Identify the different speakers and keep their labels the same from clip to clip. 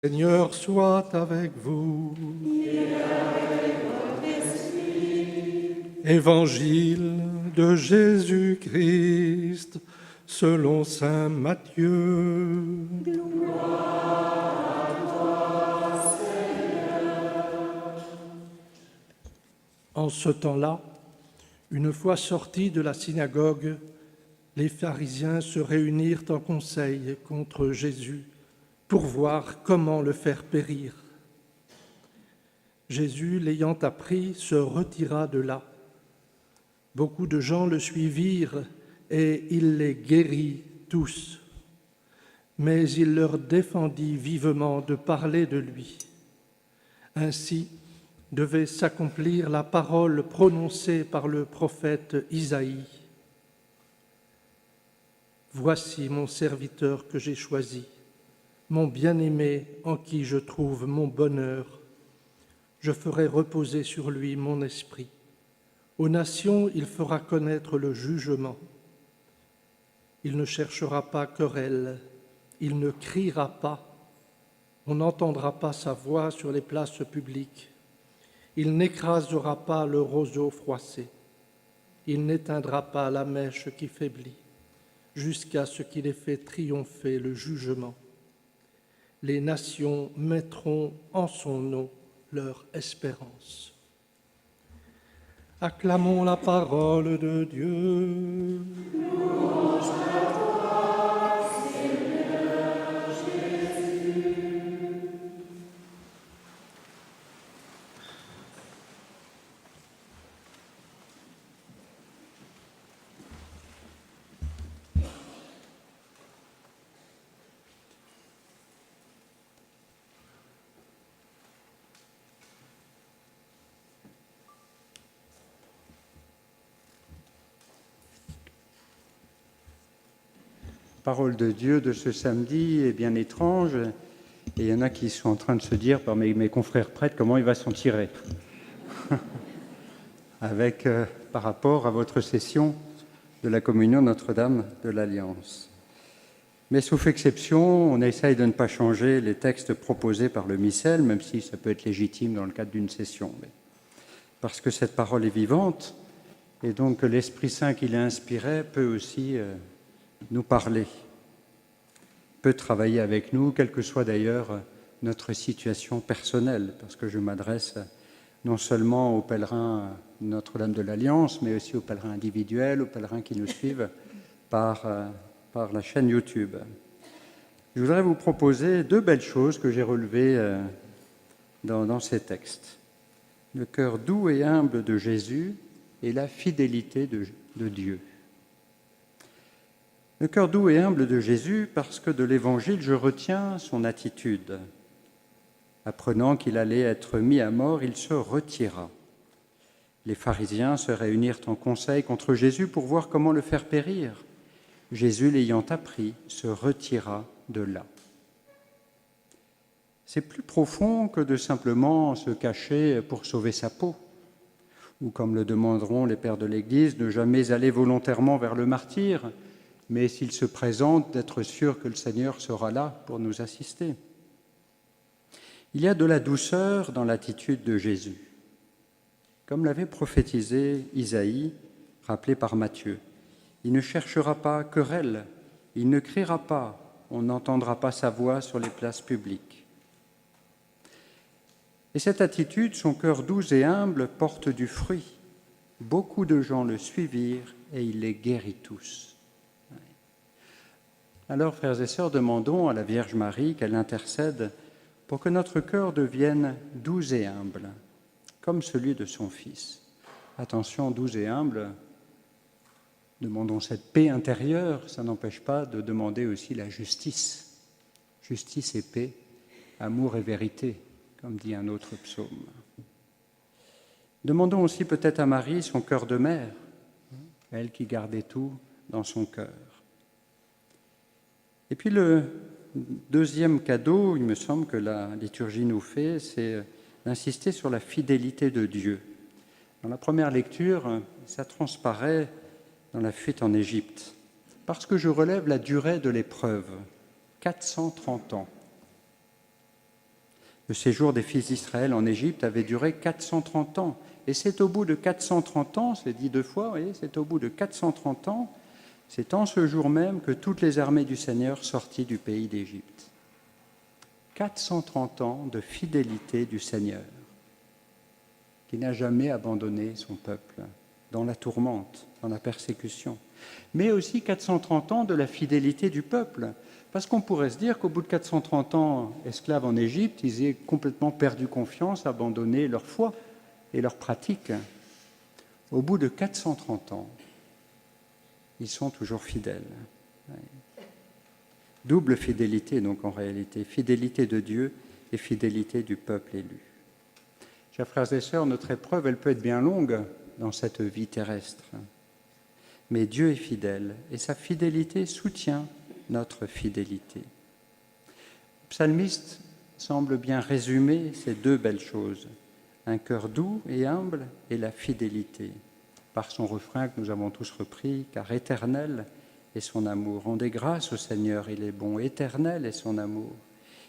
Speaker 1: Seigneur soit avec vous. Évangile de Jésus-Christ selon saint Matthieu. En ce temps-là, une fois sortis de la synagogue, les pharisiens se réunirent en conseil contre Jésus pour voir comment le faire périr. Jésus, l'ayant appris, se retira de là. Beaucoup de gens le suivirent et il les guérit tous. Mais il leur défendit vivement de parler de lui. Ainsi devait s'accomplir la parole prononcée par le prophète Isaïe. Voici mon serviteur que j'ai choisi, mon bien-aimé en qui je trouve mon bonheur. Je ferai reposer sur lui mon esprit. Aux nations, il fera connaître le jugement. Il ne cherchera pas querelle, il ne criera pas, on n'entendra pas sa voix sur les places publiques. Il n'écrasera pas le roseau froissé, il n'éteindra pas la mèche qui faiblit, jusqu'à ce qu'il ait fait triompher le jugement. Les nations mettront en son nom leur espérance. Acclamons la parole de Dieu. Louange à toi, Seigneur Jésus.
Speaker 2: Parole de Dieu de ce samedi est bien étrange, et il y en a qui sont en train de se dire, par mes confrères prêtres, comment il va s'en tirer par rapport à votre session de la communion Notre-Dame de l'Alliance. Mais sauf exception, on essaye de ne pas changer les textes proposés par le missel, même si ça peut être légitime dans le cadre d'une session. Mais parce que cette parole est vivante, et donc que l'Esprit Saint qui l'a inspirée peut aussi nous parler, peut travailler avec nous, quelle que soit d'ailleurs notre situation personnelle, parce que je m'adresse non seulement aux pèlerins Notre-Dame de l'Alliance, mais aussi aux pèlerins individuels, aux pèlerins qui nous suivent par la chaîne YouTube. Je voudrais vous proposer deux belles choses que j'ai relevées dans ces textes. Le cœur doux et humble de Jésus et la fidélité de Dieu. Le cœur doux et humble de Jésus, parce que de l'Évangile, je retiens son attitude. Apprenant qu'il allait être mis à mort, il se retira. Les pharisiens se réunirent en conseil contre Jésus pour voir comment le faire périr. Jésus, l'ayant appris, se retira de là. C'est plus profond que de simplement se cacher pour sauver sa peau, ou comme le demanderont les pères de l'Église, ne jamais aller volontairement vers le martyre, mais s'il se présente, d'être sûr que le Seigneur sera là pour nous assister. Il y a de la douceur dans l'attitude de Jésus, comme l'avait prophétisé Isaïe, rappelé par Matthieu. Il ne cherchera pas querelle, il ne criera pas, on n'entendra pas sa voix sur les places publiques. Et cette attitude, son cœur doux et humble, porte du fruit. Beaucoup de gens le suivirent et il les guérit tous. Alors, frères et sœurs, demandons à la Vierge Marie qu'elle intercède pour que notre cœur devienne doux et humble, comme celui de son Fils. Attention, doux et humble, demandons cette paix intérieure, ça n'empêche pas de demander aussi la justice. Justice et paix, amour et vérité, comme dit un autre psaume. Demandons aussi peut-être à Marie son cœur de mère, elle qui gardait tout dans son cœur. Et puis le deuxième cadeau, il me semble que la liturgie nous fait, c'est d'insister sur la fidélité de Dieu. Dans la première lecture, ça transparaît dans la fuite en Égypte, parce que je relève la durée de l'épreuve, 430 ans. Le séjour des fils d'Israël en Égypte avait duré 430 ans. Et c'est au bout de 430 ans, c'est dit deux fois, vous voyez, c'est au bout de 430 ans, c'est en ce jour même que toutes les armées du Seigneur sortirent du pays d'Égypte. 430 ans de fidélité du Seigneur, qui n'a jamais abandonné son peuple dans la tourmente, dans la persécution. Mais aussi 430 ans de la fidélité du peuple. Parce qu'on pourrait se dire qu'au bout de 430 ans esclaves en Égypte, ils aient complètement perdu confiance, abandonné leur foi et leurs pratiques. Au bout de 430 ans, ils sont toujours fidèles. Double fidélité, donc en réalité, fidélité de Dieu et fidélité du peuple élu. Chers frères et sœurs, notre épreuve, elle peut être bien longue dans cette vie terrestre. Mais Dieu est fidèle et sa fidélité soutient notre fidélité. Le psalmiste semble bien résumer ces deux belles choses, un cœur doux et humble et la fidélité, par son refrain que nous avons tous repris, car éternel est son amour. Rendez grâce au Seigneur, il est bon, éternel est son amour.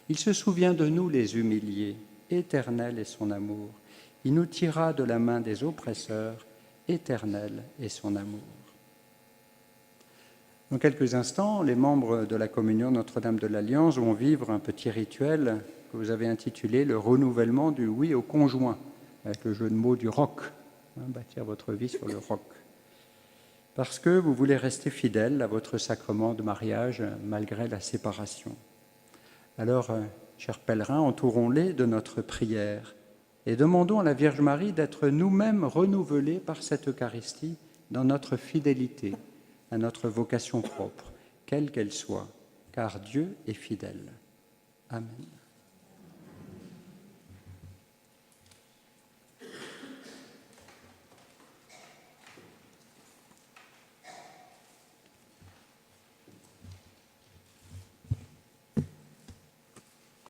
Speaker 2: Il se souvient de nous les humiliés, éternel est son amour. Il nous tirera de la main des oppresseurs, éternel est son amour. Dans quelques instants, les membres de la communion Notre-Dame de l'Alliance vont vivre un petit rituel que vous avez intitulé « Le renouvellement du oui au conjoint », avec le jeu de mots du roc, bâtir votre vie sur le roc. Parce que vous voulez rester fidèle à votre sacrement de mariage malgré la séparation. Alors, chers pèlerins, entourons-les de notre prière et demandons à la Vierge Marie d'être nous-mêmes renouvelés par cette Eucharistie dans notre fidélité à notre vocation propre, quelle qu'elle soit, car Dieu est fidèle. Amen.